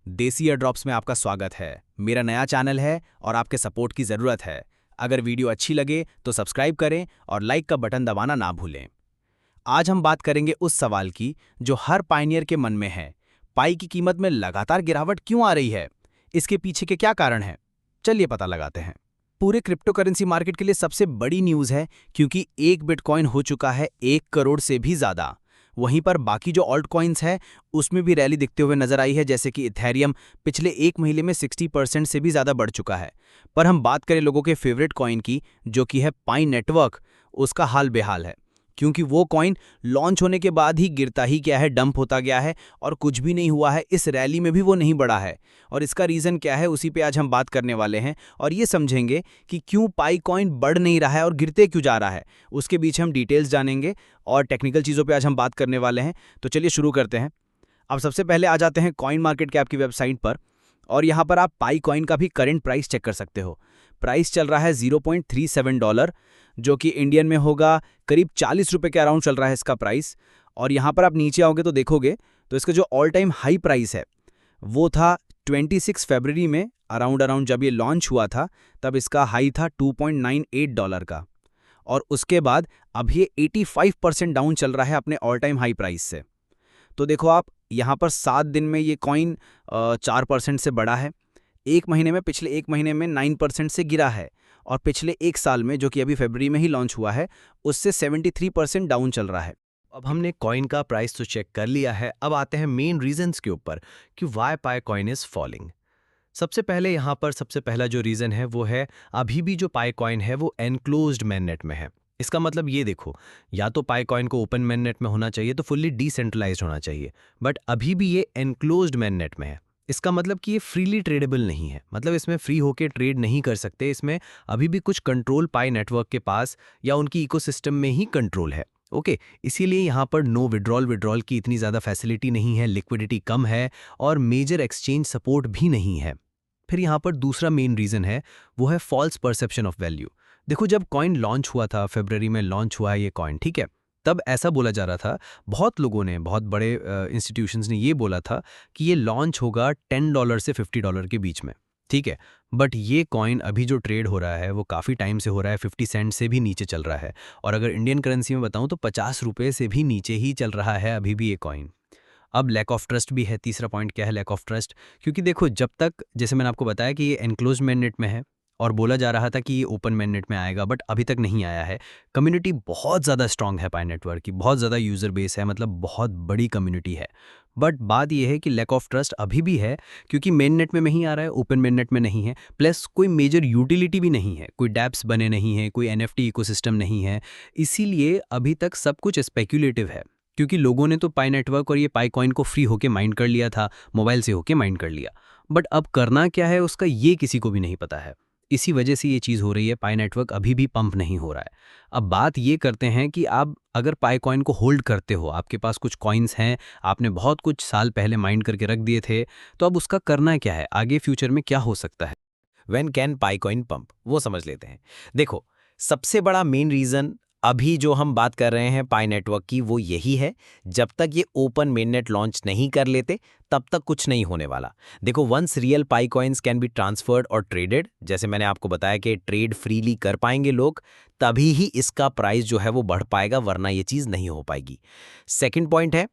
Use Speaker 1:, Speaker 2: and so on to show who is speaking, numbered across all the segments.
Speaker 1: देसी एयरड्रॉप्स में आपका स्वागत है। मेरा नया चैनल है और आपके सपोर्ट की ज़रूरत है। अगर वीडियो अच्छी लगे तो सब्सक्राइब करें और लाइक का बटन दबाना ना भूलें। आज हम बात करेंगे उस सवाल की जो हर पायनियर के मन में है। पाई की कीमत में लगातार गिरावट क्यों आ रही है? इसके पीछे के क्या कारण हैं? चलिए पता लगाते हैं। पूरे क्रिप्टो करेंसी मार्केट के लिए सबसे बड़ी न्यूज़ है क्योंकि एक बिटकॉइन हो चुका है 1 करोड़ से भी ज़्यादा। वहीं पर बाकी जो ऑल्ट कॉइन्स है उसमें भी रैली दिखते हुए नजर आई है, जैसे कि इथेरियम पिछले एक महीने में 60% से भी ज़्यादा बढ़ चुका है। पर हम बात करें लोगों के फेवरेट कॉइन की, जो कि है पाई नेटवर्क, उसका हाल बेहाल है क्योंकि वो कॉइन लॉन्च होने के बाद ही गिरता ही क्या है, डंप होता गया है और कुछ भी नहीं हुआ है। इस रैली में भी वो नहीं बढ़ा है और इसका रीज़न क्या है, उसी पे आज हम बात करने वाले हैं और ये समझेंगे कि क्यों पाई कॉइन बढ़ नहीं रहा है और गिरते क्यों जा रहा है। उसके बीच हम डिटेल्स जानेंगे और टेक्निकल चीज़ों पे आज हम बात करने वाले हैं। तो चलिए शुरू करते हैं। अब सबसे पहले आ जाते हैं कॉइन मार्केट कैप की वेबसाइट पर और यहाँ पर आप पाई कॉइन का भी करंट प्राइस चेक कर सकते हो। प्राइस चल रहा है $0.37, जो कि इंडियन में होगा करीब 40 रुपये के अराउंड चल रहा है इसका प्राइस। और यहाँ पर आप नीचे आओगे तो देखोगे तो इसका जो ऑल टाइम हाई प्राइस है वो था 26 फरवरी में, अराउंड जब ये लॉन्च हुआ था तब इसका हाई था $2.98 का। और उसके बाद अब ये 85% डाउन चल रहा है अपने ऑल टाइम हाई प्राइस से। तो देखो आप यहाँ पर 7 दिन में ये कॉइन 4% से बढ़ा है, एक महीने में, पिछले एक महीने में 9% से गिरा है और पिछले एक साल में, जो कि अभी फरवरी में ही लॉन्च हुआ है, उससे 73% डाउन चल रहा है।
Speaker 2: अब हमने कॉइन का प्राइस तो चेक कर लिया है। अब आते हैं मेन रीजंस के ऊपर कि why Pi coin is falling. सबसे पहले यहाँ पर सबसे पहला जो रीज़न है वो है अभी भी जो पाई कॉइन है वो एनक्लोज्ड मेननेट में है। इसका मतलब ये देखो, या तो पाई कॉइन को ओपन मेननेट में होना चाहिए तो फुल्ली डिसेंट्रलाइज्ड होना चाहिए, बट अभी भी ये एनक्लोज्ड मेननेट में है। इसका मतलब कि ये फ्रीली ट्रेडेबल नहीं है, मतलब इसमें फ्री होके ट्रेड नहीं कर सकते। इसमें अभी भी कुछ कंट्रोल पाई नेटवर्क के पास या उनकी इकोसिस्टम में ही कंट्रोल है। ओके, इसीलिए यहाँ पर नो विड्रॉल की इतनी ज़्यादा फैसिलिटी नहीं है, लिक्विडिटी कम है और मेजर एक्सचेंज सपोर्ट भी नहीं है। फिर यहाँ पर दूसरा मेन रीज़न है, वो है फॉल्स परसेप्शन ऑफ वैल्यू। देखो, जब कॉइन लॉन्च हुआ था, फरवरी में लॉन्च हुआ है ये कॉइन, ठीक है, तब ऐसा बोला जा रहा था, बहुत लोगों ने, बहुत बड़े इंस्टीट्यूशंस ने ये बोला था कि ये लॉन्च होगा $10 से $50 के बीच में, ठीक है। बट ये कॉइन अभी जो ट्रेड हो रहा है वो काफ़ी टाइम से हो रहा है, 50 सेंट से भी नीचे चल रहा है। और अगर इंडियन करेंसी में बताऊं तो 50 रुपये से भी नीचे ही चल रहा है अभी भी ये कॉइन। अब लैक ऑफ ट्रस्ट भी है। तीसरा पॉइंट क्या है? Lack of trust. क्योंकि देखो, जब तक, जैसे मैंने आपको बताया कि ये एनक्लोज मैंडेट में है और बोला जा रहा था कि ये ओपन मैंडेट में आएगा, बट अभी तक नहीं आया है। कम्युनिटी बहुत ज़्यादा स्ट्रांग है पाई नेटवर्क की, बहुत ज़्यादा यूज़र बेस है, मतलब बहुत बड़ी कम्युनिटी है। बट बात यह है कि लैक ऑफ ट्रस्ट अभी भी है क्योंकि मेन नेट में नहीं आ रहा है, ओपन मेन नेट में नहीं है, प्लस कोई मेजर यूटिलिटी भी नहीं है, कोई डैप्स बने नहीं है, कोई एनएफटी इकोसिस्टम नहीं है। इसीलिए अभी तक सब कुछ स्पेक्यूलेटिव है क्योंकि लोगों ने तो पाई नेटवर्क और ये पाई कॉइन को फ्री होके माइंड कर लिया था, मोबाइल से होके माइंड कर लिया। बट अब करना क्या है उसका ये किसी को भी नहीं पता है। इसी वजह से ये चीज़ हो रही है, पाई नेटवर्क अभी भी पंप नहीं हो रहा है। अब बात ये करते हैं कि आप अगर पाई कॉइन को होल्ड करते हो, आपके पास कुछ कॉइन्स हैं, आपने बहुत कुछ साल पहले माइंड करके रख दिए थे, तो अब उसका करना क्या है, आगे फ्यूचर में क्या हो सकता है।
Speaker 1: When can pi coin pump, वो समझ लेते हैं। देखो, सबसे बड़ा मेन रीज़न अभी जो हम बात कर रहे हैं पाई नेटवर्क की, वो यही है, जब तक ये ओपन मेननेट लॉन्च नहीं कर लेते तब तक कुछ नहीं होने वाला। देखो, once real Pi coins can be transferred और ट्रेडेड, जैसे मैंने आपको बताया कि ट्रेड फ्रीली कर पाएंगे लोग, तभी ही इसका प्राइस जो है वो बढ़ पाएगा, वरना ये चीज़ नहीं हो पाएगी। सेकेंड पॉइंट है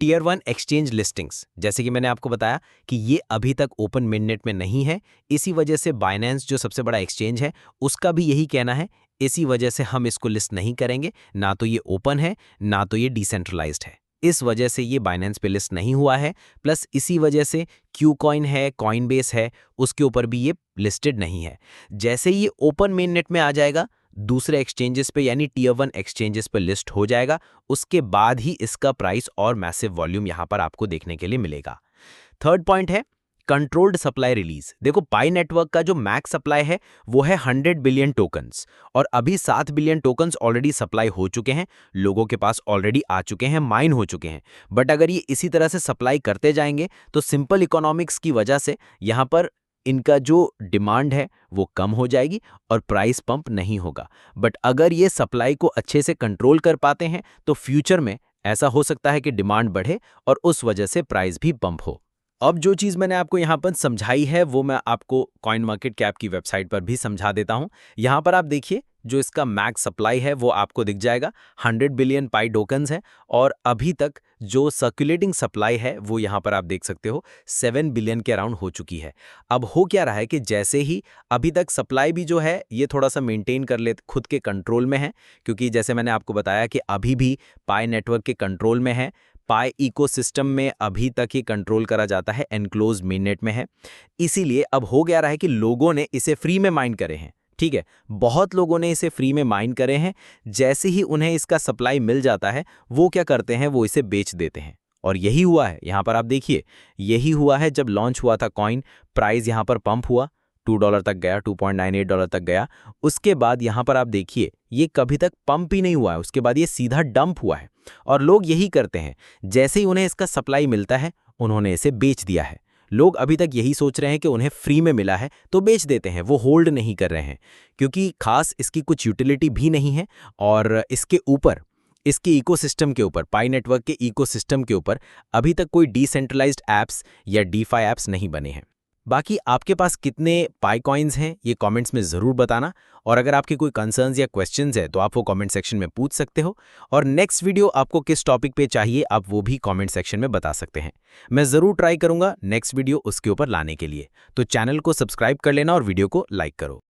Speaker 1: टियर 1 एक्सचेंज लिस्टिंग्स। जैसे कि मैंने आपको बताया कि ये अभी तक ओपन मिडनेट में नहीं है, इसी वजह से बाइनेंस जो सबसे बड़ा एक्सचेंज है उसका भी यही कहना है, इसी वजह से हम इसको लिस्ट नहीं करेंगे। ना तो ये ओपन है, ना तो ये डिसेंट्रलाइज्ड है, इस वजह से ये बाइनेंस पे लिस्ट नहीं हुआ है। प्लस इसी वजह से क्यू कॉइन है, कॉइनबेस है, उसके ऊपर भी ये लिस्टेड नहीं है। जैसे ही ये ओपन मेन नेट में आ जाएगा, दूसरे एक्सचेंजेस पे यानी टियर 1 एक्सचेंजेस पे लिस्ट हो जाएगा, उसके बाद ही इसका प्राइस और मैसिव वॉल्यूम यहां पर आपको देखने के लिए मिलेगा। थर्ड पॉइंट है कंट्रोल्ड सप्लाई रिलीज। देखो, पाई नेटवर्क का जो मैक्स सप्लाई है वो है 100 बिलियन टोकन्स और अभी 7 बिलियन टोकन्स ऑलरेडी सप्लाई हो चुके हैं, लोगों के पास ऑलरेडी आ चुके हैं, माइन हो चुके हैं। बट अगर ये इसी तरह से सप्लाई करते जाएंगे तो सिंपल इकोनॉमिक्स की वजह से यहाँ पर इनका जो डिमांड है वो कम हो जाएगी और प्राइस पंप नहीं होगा। बट अगर ये सप्लाई को अच्छे से कंट्रोल कर पाते हैं तो फ्यूचर में ऐसा हो सकता है कि डिमांड बढ़े और उस वजह से प्राइस भी पंप हो। अब जो चीज़ मैंने आपको यहाँ पर समझाई है वो मैं आपको कॉइन मार्केट कैप की वेबसाइट पर भी समझा देता हूँ। यहाँ पर आप देखिए जो इसका मैक्स सप्लाई है वो आपको दिख जाएगा, 100 बिलियन पाई टोकन्स हैं और अभी तक जो सर्कुलेटिंग सप्लाई है वो यहाँ पर आप देख सकते हो 7 बिलियन के अराउंड हो चुकी है। अब हो क्या रहा है कि जैसे ही अभी तक सप्लाई भी जो है ये थोड़ा सा मेंटेन कर ले, खुद के कंट्रोल में है, क्योंकि जैसे मैंने आपको बताया कि अभी भी पाई नेटवर्क के कंट्रोल में है। पाई इकोसिस्टम में अभी तक ही कंट्रोल करा जाता है, एनक्लोज मेननेट में है। इसीलिए अब हो गया रहा है कि लोगों ने इसे फ्री में माइन करे हैं। ठीक है, बहुत लोगों ने इसे फ्री में माइन करे हैं। जैसे ही उन्हें इसका सप्लाई मिल जाता है वो क्या करते हैं, वो इसे बेच देते हैं। और यही हुआ है, यहाँ पर आप देखिए यही हुआ है। जब लॉन्च हुआ था कॉइन, प्राइस यहाँ पर पंप हुआ, $2 तक गया, $2.98 तक गया। उसके बाद यहाँ पर आप देखिए ये कभी तक पंप ही नहीं हुआ है, उसके बाद ये सीधा डंप हुआ है। और लोग यही करते हैं, जैसे ही उन्हें इसका सप्लाई मिलता है उन्होंने इसे बेच दिया है। लोग अभी तक यही सोच रहे हैं कि उन्हें फ्री में मिला है तो बेच देते हैं, वो होल्ड नहीं कर रहे हैं, क्योंकि खास इसकी कुछ यूटिलिटी भी नहीं है। और इसके ऊपर, इसके इकोसिस्टम के ऊपर, पाई नेटवर्क के इकोसिस्टम के ऊपर अभी तक कोई डिसेंट्रलाइज्ड ऐप्स या डीफाई ऐप्स नहीं बने हैं। बाकी आपके पास कितने पाई कॉइन्स हैं ये कमेंट्स में ज़रूर बताना। और अगर आपके कोई कंसर्न्स या क्वेश्चंस है तो आप वो कमेंट सेक्शन में पूछ सकते हो। और नेक्स्ट वीडियो आपको किस टॉपिक पे चाहिए आप वो भी कमेंट सेक्शन में बता सकते हैं। मैं ज़रूर ट्राई करूँगा नेक्स्ट वीडियो उसके ऊपर लाने के लिए। तो चैनल को सब्सक्राइब कर लेना और वीडियो को लाइक करो।